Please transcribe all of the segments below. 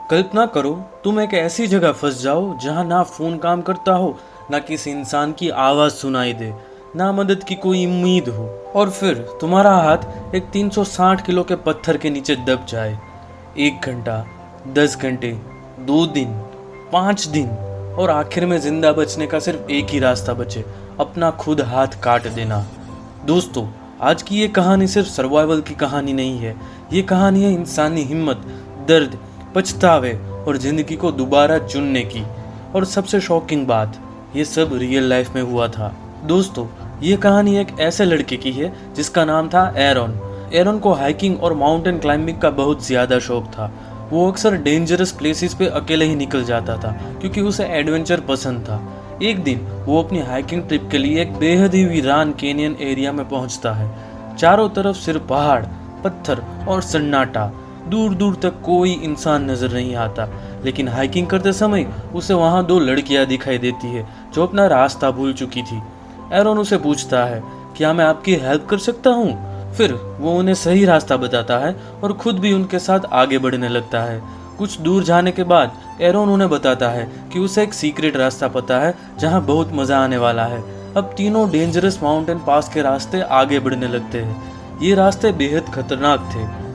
कल्पना करो तुम एक ऐसी जगह फंस जाओ जहां ना फोन काम करता हो, ना किसी इंसान की आवाज सुनाई दे, ना मदद की कोई उम्मीद हो, और फिर तुम्हारा हाथ एक 360 किलो के पत्थर के नीचे दब जाए। 1 घंटा, 10 घंटे, 2 दिन, 5 दिन, और आखिर में जिंदा बचने का सिर्फ एक ही रास्ता बचे, अपना खुद हाथ काट देना। दोस्तों, आज की ये कहानी सिर्फ सर्वाइवल की कहानी नहीं है। ये कहानी है इंसानी हिम्मत, दर्द, पछतावे और जिंदगी को दोबारा चुनने की। और सबसे शॉकिंग बात, ये सब रियल लाइफ में हुआ था। दोस्तों, ये कहानी एक ऐसे लड़के की है जिसका नाम था एरॉन। एरॉन को हाइकिंग और माउंटेन क्लाइंबिंग का बहुत ज़्यादा शौक था। वो अक्सर डेंजरस प्लेसेस पे अकेले ही निकल जाता था क्योंकि उसे एडवेंचर पसंद था। एक दिन वो अपनी हाइकिंग ट्रिप के लिए एक बेहद ही वीरान कैनियन एरिया में पहुंचता है। चारों तरफ सिर्फ पहाड़, पत्थर और सन्नाटा। दूर दूर तक कोई इंसान नजर नहीं आता, लेकिन हाइकिंग करते समय उसे वहां 2 लड़कियां दिखाई देती है जो अपना रास्ता भूल चुकी थी। एरॉन उसे पूछता है, क्या मैं आपकी हेल्प कर सकता हूँ? फिर वो उन्हें सही रास्ता बताता है और खुद भी उनके साथ आगे बढ़ने लगता है। कुछ दूर जाने के बाद एरॉन उन्हें बताता है कि उसे एक सीक्रेट रास्ता पता है जहाँ बहुत मजा आने वाला है। अब तीनों डेंजरस माउंटेन पास के रास्ते आगे बढ़ने लगते हैं। ये रास्ते बेहद खतरनाक थे।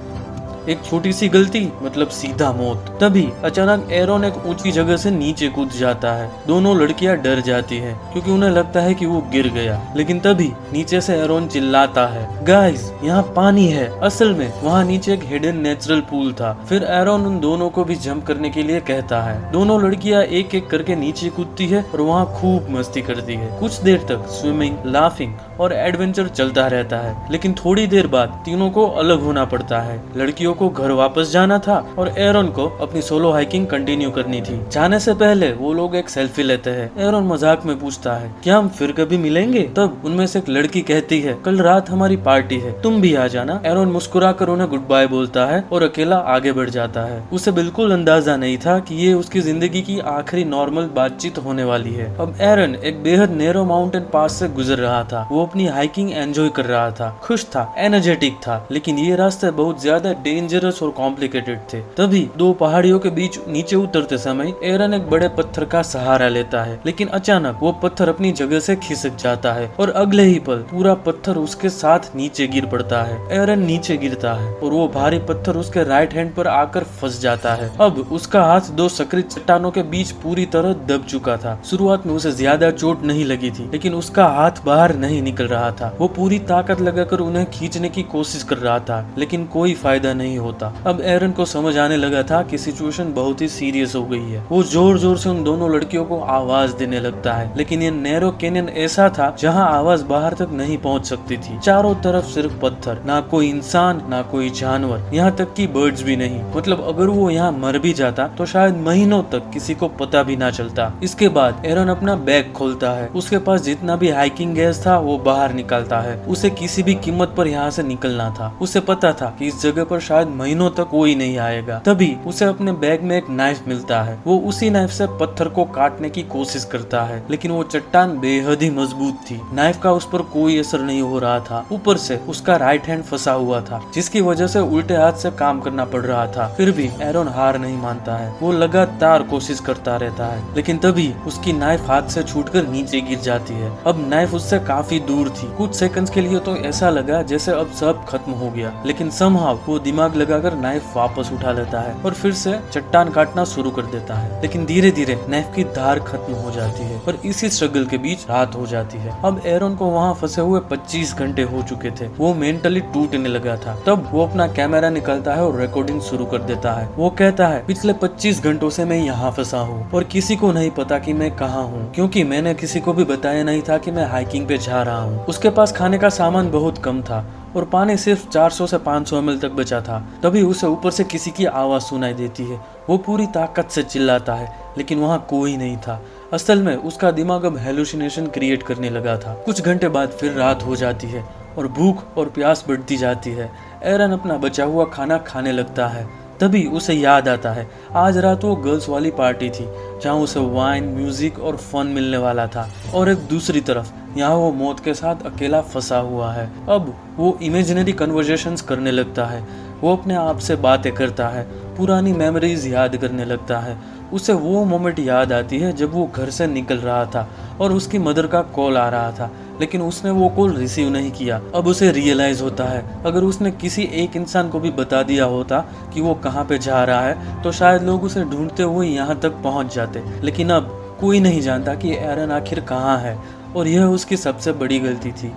एक छोटी सी गलती मतलब सीधा मौत। तभी अचानक एरॉन एक ऊंची जगह से नीचे कूद जाता है। दोनों लड़कियां डर जाती हैं क्योंकि उन्हें लगता है कि वो गिर गया। लेकिन तभी नीचे से एरॉन चिल्लाता है, गाइस, यहाँ पानी है। असल में वहाँ नीचे एक हिडन नेचुरल पूल था। फिर एरॉन उन दोनों को भी जंप करने के लिए कहता है। दोनों लड़कियां एक एक करके नीचे कूदती है और वहाँ खूब मस्ती करती है। कुछ देर तक स्विमिंग, लाफिंग और एडवेंचर चलता रहता है, लेकिन थोड़ी देर बाद तीनों को अलग होना पड़ता है। लड़कियों को घर वापस जाना था और एरॉन को अपनी सोलो हाइकिंग कंटिन्यू करनी थी। जाने से पहले वो लोग एक सेल्फी लेते हैं। एरॉन मजाक में पूछता है, क्या हम फिर कभी मिलेंगे? तब उनमें से एक लड़की कहती है, कल रात हमारी पार्टी है, तुम भी आ जाना। एरॉन मुस्कुराकर उन्हें गुड बाय बोलता है और अकेला आगे बढ़ जाता है। उसे बिल्कुल अंदाजा नहीं था कि ये उसकी जिंदगी की आखिरी नॉर्मल बातचीत होने वाली है। अब एरॉन एक बेहद नैरो माउंटेन पास से गुजर रहा था। वो अपनी हाइकिंग एंजॉय कर रहा था, खुश था, एनर्जेटिक था, लेकिन ये रास्ते बहुत ज्यादा डेंजरस और कॉम्प्लिकेटेड थे। तभी 2 पहाड़ियों के बीच नीचे उतरते समय एरन एक बड़े पत्थर का सहारा लेता है, लेकिन अचानक वो पत्थर अपनी जगह से खिसक जाता है और अगले ही पल पूरा पत्थर उसके साथ नीचे गिर पड़ता है। एरन नीचे गिरता है और वो भारी पत्थर उसके राइट हैंड पर आकर फंस जाता है। अब उसका हाथ 2 सक्रिय चट्टानों के बीच पूरी तरह दब चुका था। शुरुआत में उसे ज्यादा चोट नहीं लगी थी, लेकिन उसका हाथ बाहर नहीं निकल रहा था। वो पूरी ताकत लगाकर उन्हें खींचने की कोशिश कर रहा था, लेकिन कोई फायदा नहीं होता। अब एरन को समझ आने लगा था कि सिचुएशन बहुत ही सीरियस हो गई है। वो जोर जोर से उन दोनों लड़कियों को आवाज देने लगता है, लेकिन ये नैरो कैनियन ऐसा था जहाँ आवाज बाहर तक नहीं पहुँच सकती थी। चारों तरफ सिर्फ पत्थर, ना कोई इंसान, ना कोई जानवर, यहाँ तक कि बर्ड्स भी नहीं। मतलब अगर वो यहाँ मर भी जाता तो शायद महीनों तक किसी को पता भी ना चलता। इसके बाद एरन अपना बैग खोलता है। उसके पास जितना भी हाइकिंग गैस था वो बाहर निकालता है। उसे किसी भी कीमत पर यहाँ से निकलना था। उसे पता था कि इस जगह पर शायद महीनों तक कोई नहीं आएगा। तभी उसे अपने बैग में एक नाइफ मिलता है। वो उसी नाइफ से पत्थर को काटने की कोशिश करता है, लेकिन वो चट्टान बेहद ही मजबूत थी। नाइफ का उस पर कोई असर नहीं हो रहा था। ऊपर से उसका राइट हैंड फंसा हुआ था, जिसकी वजह से उल्टे हाथ से काम करना पड़ रहा था। फिर भी एरॉन हार नहीं मानता है। वो लगातार कोशिश करता रहता है, लेकिन तभी उसकी नाइफ हाथ से छूटकर नीचे गिर जाती है। अब नाइफ उससे काफी दूर थी। कुछ सेकंड्स के लिए तो ऐसा लगा जैसे अब सब खत्म हो गया, लेकिन समहाउ वो दिमाग लगाकर नाइफ वापस उठा लेता है और फिर से चट्टान काटना शुरू कर देता है। लेकिन धीरे धीरे नाइफ की धार खत्म हो जाती है और इसी स्ट्रगल के बीच रात हो जाती है। अब एरॉन को वहाँ फंसे हुए 25 घंटे हो चुके थे। वो मेंटली टूटने लगा था। तब वो अपना कैमरा निकालता है और रिकॉर्डिंग शुरू कर देता है। वो कहता है, पिछले 25 घंटों से मैं यहाँ फंसा हूँ और किसी को नहीं पता कि मैं कहाँ हूँ, क्योंकि मैंने किसी को भी बताया नहीं था कि मैं हाइकिंग पे जा रहा हूँ। उसके पास खाने का सामान बहुत कम था और पानी सिर्फ 400 से 500 ml तक बचा था। तभी उसे ऊपर से किसी की आवाज़ सुनाई देती है। वो पूरी ताकत से चिल्लाता है, लेकिन वहाँ कोई नहीं था। असल में उसका दिमाग अब हेलुसिनेशन क्रिएट करने लगा था। कुछ घंटे बाद फिर रात हो जाती है और भूख और प्यास बढ़ती जाती है। एरन अपना बचा हुआ खाना खाने लगता है। तभी उसे याद आता है, आज रात वो गर्ल्स वाली पार्टी थी जहाँ उसे वाइन, म्यूजिक और फन मिलने वाला था, और एक दूसरी तरफ यहाँ वो मौत के साथ अकेला फंसा हुआ है। अब वो इमेजिनरी कन्वर्सेशंस करने लगता है। वो अपने आप से बातें करता है पुरानी मेमोरीज याद करने लगता है। उसे वो मोमेंट याद आती है जब वो घर से निकल रहा था और उसकी मदर का कॉल आ रहा था, लेकिन उसने वो कॉल रिसीव नहीं किया। अब उसे रियलाइज होता है अगर उसने किसी एक इंसान को भी बता दिया होता कि वो कहाँ पे जा रहा है तो शायद लोग उसे ढूंढते हुए यहाँ तक पहुँच जाते, लेकिन अब कोई नहीं जानता कि एरन आखिर कहाँ है, और यह उसकी सबसे बड़ी गलती थी।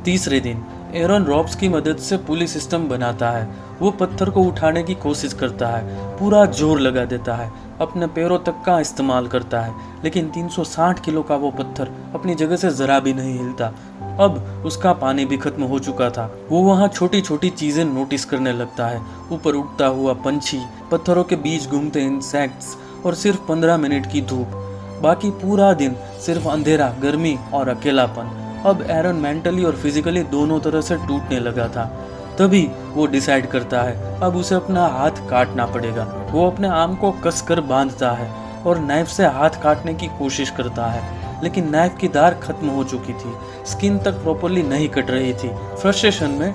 तीसरे दिन एरन रॉब्स की मदद से पुली सिस्टम बनाता है। वो पत्थर को उठाने की कोशिश करता है, पूरा जोर लगा देता है, अपने पैरों तक का इस्तेमाल करता है, लेकिन 360 किलो का वो पत्थर अपनी जगह से जरा भी नहीं हिलता। अब उसका पानी भी खत्म हो चुका था। वो वहाँ छोटी छोटी चीजें नोटिस करने लगता है, ऊपर उड़ता हुआ पंछी, पत्थरों के बीच घूमते इंसेक्ट्स, और सिर्फ 15 मिनट की धूप। बाकी पूरा दिन सिर्फ अंधेरा, गर्मी और अकेलापन। अब एरन मेंटली और फिजिकली दोनों तरह से टूटने लगा था। तभी वो डिसाइड करता है अब उसे अपना हाथ काटना पड़ेगा। वो अपने आर्म को कसकर बांधता है और नाइफ से हाथ काटने की कोशिश करता है, लेकिन नाइफ की धार खत्म हो चुकी थी, स्किन तक प्रॉपरली नहीं कट रही थी। फ्रस्ट्रेशन में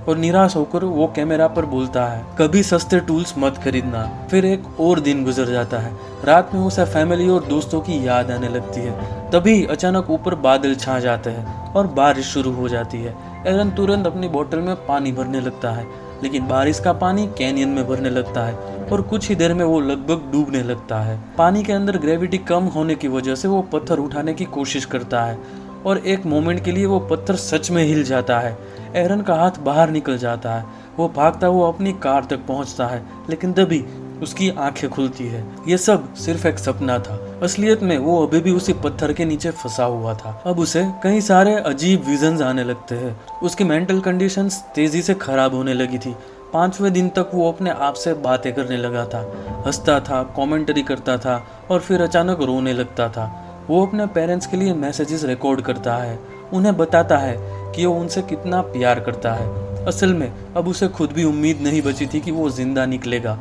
और निराश होकर वो कैमरा पर बोलता है, कभी सस्ते टूल्स मत खरीदना। फिर एक और दिन गुजर जाता है। रात में उसे फैमिली और दोस्तों की याद आने लगती है। तभी अचानक ऊपर बादल छा जाते हैं और बारिश शुरू हो जाती है। एरन तुरंत अपनी बोतल में पानी भरने लगता है, लेकिन बारिश का पानी कैनियन में भरने लगता है और कुछ ही देर में वो लगभग डूबने लगता है। पानी के अंदर ग्रेविटी कम होने की वजह से वो पत्थर उठाने की कोशिश करता है और एक मोमेंट के लिए वो पत्थर सच में हिल जाता है। एरन का हाथ बाहर निकल जाता है। वो भागता हुआ अपनी कार तक पहुंचता है, लेकिन तभी उसकी आंखें खुलती है। ये सब सिर्फ एक सपना था। असलियत में वो अभी भी उसी पत्थर के नीचे फंसा हुआ था। अब उसे कई सारे अजीब विजन्स आने लगते हैं। उसकी मेंटल कंडीशंस तेजी से खराब होने लगी थी। 5वें दिन तक वो अपने आप से बातें करने लगा था, हंसता था, कमेंटरी करता था और फिर अचानक रोने लगता था। वो अपने पेरेंट्स के लिए मैसेजेस रिकॉर्ड करता है, उन्हें बताता है कि वो उनसे कितना प्यार करता है। असल में अब उसे खुद भी उम्मीद नहीं बची थी कि वो जिंदा निकलेगा।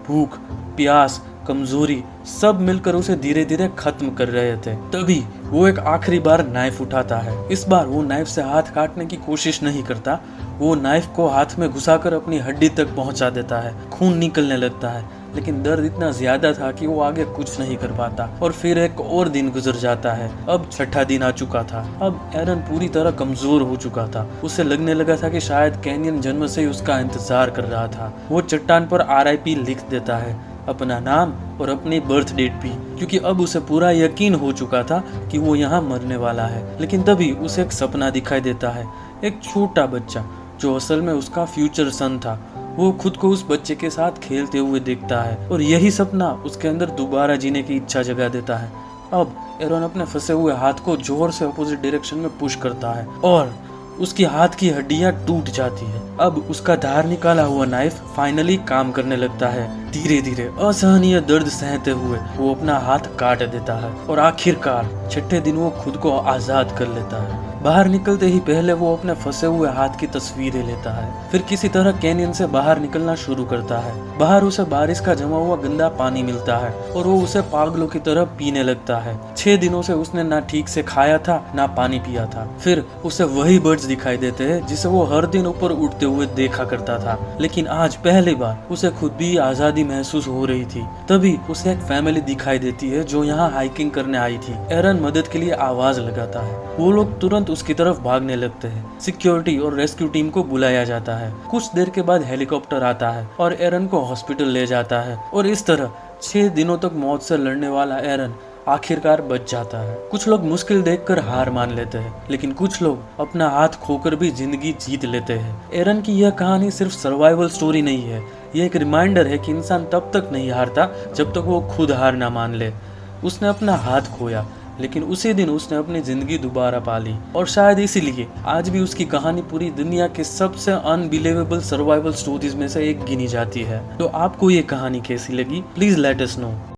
भूख, प्यास, कमजोरी सब मिलकर उसे धीरे धीरे खत्म कर रहे थे। तभी वो एक आखिरी बार नाइफ उठाता है। इस बार वो नाइफ से हाथ काटने की कोशिश नहीं करता। वो नाइफ को हाथ में घुसाकर अपनी हड्डी तक पहुंचा देता है। खून निकलने लगता है, लेकिन दर्द इतना ज्यादा था कि वो आगे कुछ नहीं कर पाता। और फिर एक और दिन गुजर जाता है। अब 6ठा दिन आ चुका था। अब एरन पूरी तरह कमजोर हो चुका था। उसे लगने लगा था कि शायद कैनियन जन्म से ही उसका इंतजार कर रहा था। वो चट्टान पर RIP लिख देता है, अपना नाम और अपनी बर्थ डेट भी, क्योंकि अब उसे पूरा यकीन हो चुका था कि वो यहाँ मरने वाला है। लेकिन तभी उसे एक सपना दिखाई देता है, एक छोटा बच्चा जो असल में उसका फ्यूचर सन था। वो खुद को उस बच्चे के साथ खेलते हुए देखता है और यही सपना उसके अंदर दोबारा जीने की इच्छा जगा देता है। अब एरन अपने फंसे हुए हाथ को जोर से अपोजिट डायरेक्शन में पुश करता है और उसकी हाथ की हड्डियां टूट जाती है। अब उसका धार निकाला हुआ नाइफ फाइनली काम करने लगता है। धीरे धीरे असहनीय दर्द सहते हुए वो अपना हाथ काट देता है और आखिरकार 6ठे दिन वो खुद को आजाद कर लेता है। बाहर निकलते ही पहले वो अपने फंसे हुए हाथ की तस्वीरें लेता है, फिर किसी तरह कैनियन से बाहर निकलना शुरू करता है। बाहर उसे बारिश का जमा हुआ गंदा पानी मिलता है और वो उसे पागलों की तरह पीने लगता है। 6 दिनों से उसने ना ठीक से खाया था ना पानी पिया था। फिर उसे वही बर्ड्स दिखाई देते हैं जिसे वो हर दिन ऊपर उड़ते हुए देखा करता था, लेकिन आज पहली बार उसे खुद भी आजादी महसूस हो रही थी। तभी उसे एक फैमिली दिखाई देती है जो यहाँ हाइकिंग करने आई थी। एरन मदद के लिए आवाज लगाता है। वो लोग तुरंत उसकी तरफ भागने लगते हैं। सिक्योरिटी और रेस्क्यू टीम को बुलाया जाता है। कुछ देर के बाद हेलीकॉप्टर आता है और एरन को हॉस्पिटल ले जाता है और इस तरह 6 दिनों तक मौत से लड़ने वाला एरन आखिरकार बच जाता है। कुछ लोग मुश्किल देखकर हार मान लेते हैं, लेकिन कुछ लोग अपना हाथ खोकर भी जिंदगी जीत लेते हैं। एरन की यह कहानी सिर्फ सर्वाइवल स्टोरी नहीं है, ये एक रिमाइंडर है कि इंसान तब तक नहीं हारता जब तक वो खुद हार ना मान ले। उसने अपना हाथ खोया, लेकिन उसी दिन उसने अपनी जिंदगी दोबारा पा ली और शायद इसीलिए आज भी उसकी कहानी पूरी दुनिया के सबसे अनबिलीवेबल सर्वाइवल स्टोरीज में से एक गिनी जाती है। तो आपको ये कहानी कैसी लगी? Please let us know.